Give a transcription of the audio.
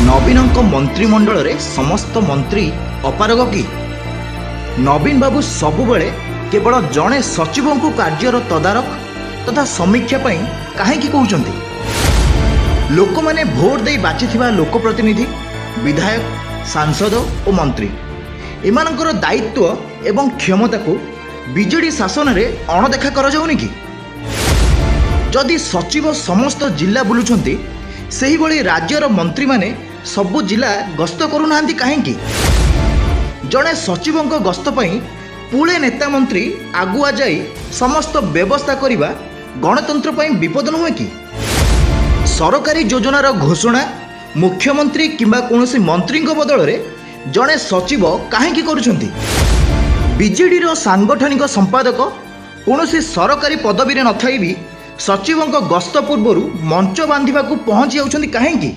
नवीनଙ୍କ मंत्रिमंडल रे समस्त मंत्री अपारग कि? नवीन बाबू सबुबले केवल जड़े सचिव को कार्यर तदारख तथा समीक्षा कहीं कहते? लोक मैंने भोट दे बाछि लोकप्रतिनिधि, विधायक, सांसद और मंत्री एमानकर दायित्व एवं क्षमता को बीजेडी शासन में अणदेखा कर जाउनी कि? जदि सचिव समस्त जिला बुलुछंती सही भली राज्यर मंत्री माने सबु जिला गस्त करूना कहीं? जड़े सचिव गस्त पई पुळे नेता मंत्री आगुआ जाई समस्त व्यवस्था करिबा गणतंत्र पई विपद नुहे कि? सरकारी योजनार घोषणा मुख्यमंत्री किंबा कोनोसी मंत्री बदल रे जड़े सचिव कहीं करुछंती? बीजेडी रो सांगठनिक संपादक कोनोसी सरकारी पदवी रे नथाई भी सचिव गस्त पूर्व मंच बांधिबा को पहुंची जाउछंती कहीं?